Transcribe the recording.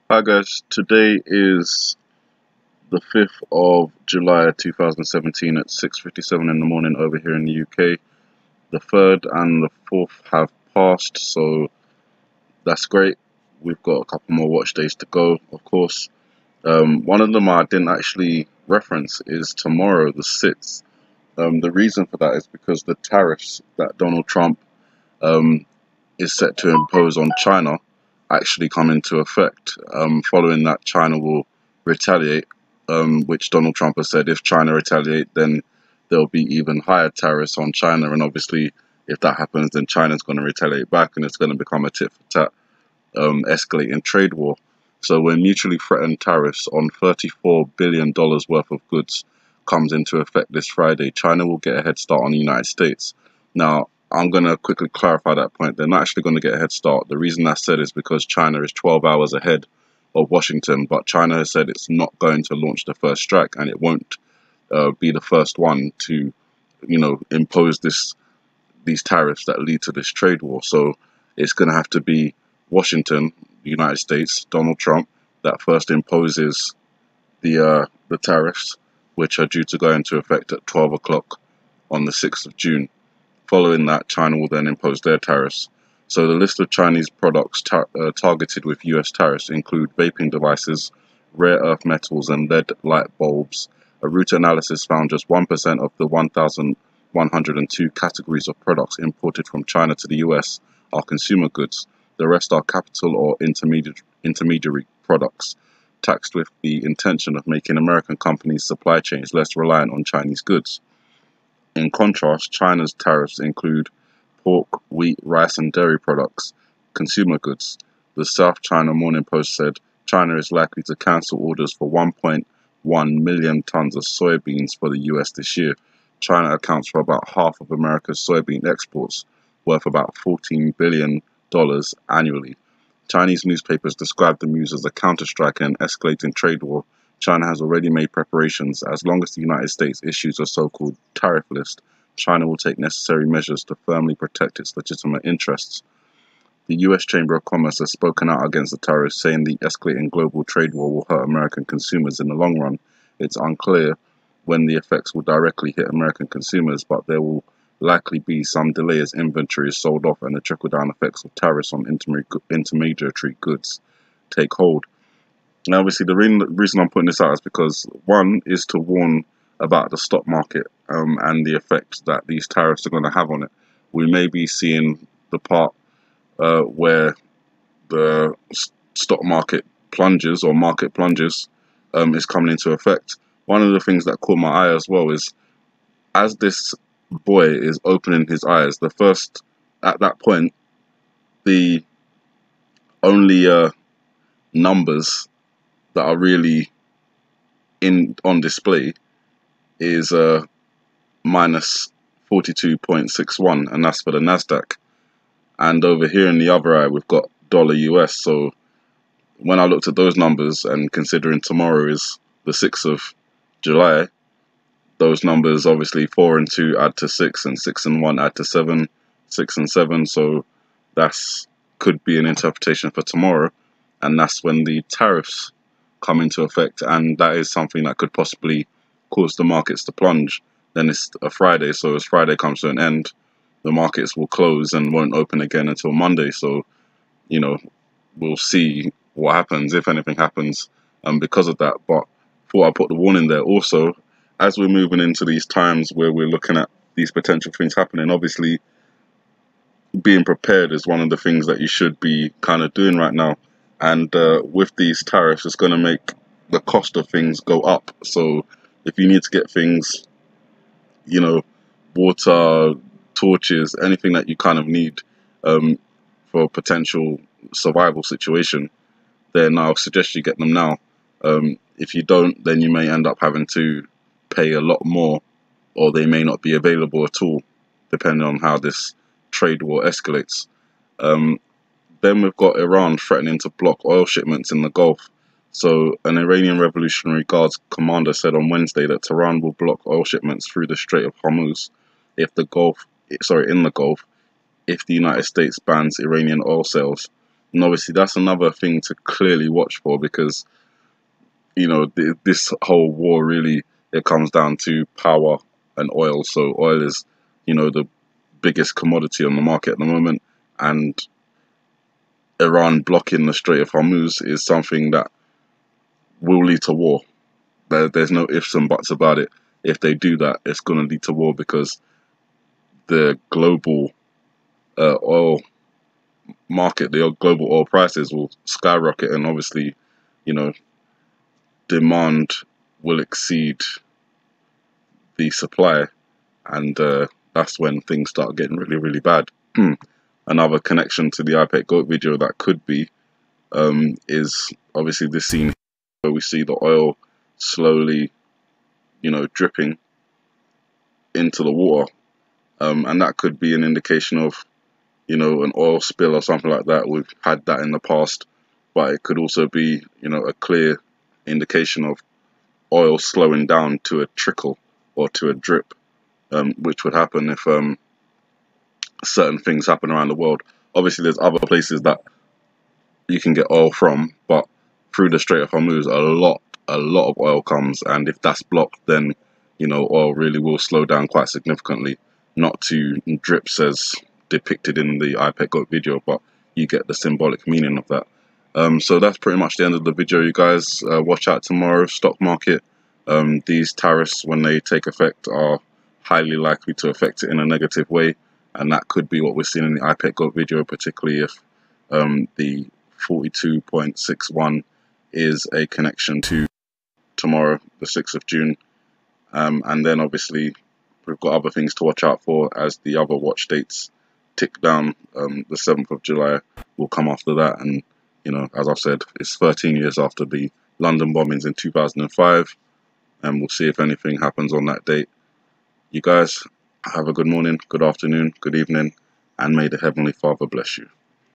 Hi guys, today is the 5th of July 2017 at 6:57 in the morning over here in the UK. The 3rd and the 4th have passed, so that's great. We've got a couple more watch days to go, of course. One of them I didn't actually reference is tomorrow, the 6th. The reason for that is because the tariffs that Donald Trump um, is set to impose on China actually come into effect. Following that, China will retaliate, which Donald Trump has said if China retaliate, then there'll be even higher tariffs on China. And obviously, if that happens, then China's going to retaliate back, and it's going to become a tit for tat, escalating trade war. So when mutually threatened tariffs on $34 billion worth of goods comes into effect this Friday, China will get a head start on the United States. Now, I'm going to quickly clarify that point. They're not actually going to get a head start. The reason that's said is because China is 12 hours ahead of Washington, but China has said it's not going to launch the first strike, and it won't be the first one to, impose these tariffs that lead to this trade war. So it's going to have to be Washington, the United States, Donald Trump, that first imposes the tariffs, which are due to go into effect at 12 o'clock on the 6th of June. Following that, China will then impose their tariffs. So the list of Chinese products targeted with US tariffs include vaping devices, rare earth metals, and lead light bulbs. A route analysis found just 1% of the 1,102 categories of products imported from China to the US are consumer goods. The rest are capital or intermediary products, taxed with the intention of making American companies' supply chains less reliant on Chinese goods. In contrast, China's tariffs include pork, wheat, rice, and dairy products, consumer goods. The South China Morning Post said China is likely to cancel orders for 1.1 million tons of soybeans for the US this year. China accounts for about half of America's soybean exports, worth about $14 billion annually. Chinese newspapers described the news as a counterstrike and escalating trade war. China has already made preparations. As long as the United States issues a so-called tariff list, China will take necessary measures to firmly protect its legitimate interests. The US Chamber of Commerce has spoken out against the tariffs, saying the escalating global trade war will hurt American consumers in the long run. It's unclear when the effects will directly hit American consumers, but there will likely be some delay as inventory is sold off and the trickle-down effects of tariffs on intermediary goods take hold. Now, obviously, the reason I'm putting this out is because one is to warn about the stock market and the effects that these tariffs are going to have on it. We may be seeing the part where the stock market plunges or market plunges is coming into effect. One of the things that caught my eye as well is as this boy is opening his eyes, at that point, the only numbers that are really on display is minus 42.61, and that's for the NASDAQ. And over here in the other eye, we've got dollar US. So when I looked at those numbers, and considering tomorrow is the 6th of July, those numbers, obviously 4 and 2 add to 6, and 6 and 1 add to 7, 6 and 7. So that's could be an interpretation for tomorrow, and that's when the tariffs come into effect, and that is something that could possibly cause the markets to plunge. Then it's a Friday, so as Friday comes to an end, the markets will close and won't open again until Monday. So, we'll see what happens, if anything happens, because of that. But thought I'd put the warning there. Also, as we're moving into these times where we're looking at these potential things happening, obviously being prepared is one of the things that you should be kind of doing right now. And with these tariffs, it's going to make the cost of things go up. So if you need to get things, water, torches, anything that you kind of need for a potential survival situation, then I'll suggest you get them now. If you don't, then you may end up having to pay a lot more, or they may not be available at all, depending on how this trade war escalates. Then we've got Iran threatening to block oil shipments in the Gulf. So an Iranian Revolutionary Guards commander said on Wednesday that Tehran will block oil shipments through the Strait of Hormuz in the Gulf, if the United States bans Iranian oil sales. And obviously that's another thing to clearly watch for, because this whole war really, it comes down to power and oil. So oil is the biggest commodity on the market at the moment, and Iran blocking the Strait of Hormuz is something that will lead to war. There's no ifs and buts about it. If they do that, it's going to lead to war, because the global oil market, the global oil prices will skyrocket, and obviously, demand will exceed the supply, and that's when things start getting really, really bad. Another connection to the IPEC goat video that could be is obviously this scene where we see the oil slowly, dripping into the water, and that could be an indication of, an oil spill or something like that. We've had that in the past, but it could also be, a clear indication of oil slowing down to a trickle or to a drip, which would happen if certain things happen around the world. Obviously, there's other places that you can get oil from, but through the Strait of Hormuz, a lot of oil comes, and if that's blocked, then oil really will slow down quite significantly. Not to drips as depicted in the IPEC GOAT video, but you get the symbolic meaning of that. So that's pretty much the end of the video, you guys. Watch out tomorrow, stock market. These tariffs, when they take effect, are highly likely to affect it in a negative way, and that could be what we're seeing in the IPEC GOAT video, particularly if the 42.61 is a connection to tomorrow, the 6th of June. And then obviously we've got other things to watch out for as the other watch dates tick down. The 7th of July will come after that, and as I've said, it's 13 years after the London bombings in 2005, and we'll see if anything happens on that date. You guys have a good morning, good afternoon, good evening, and may the Heavenly Father bless you.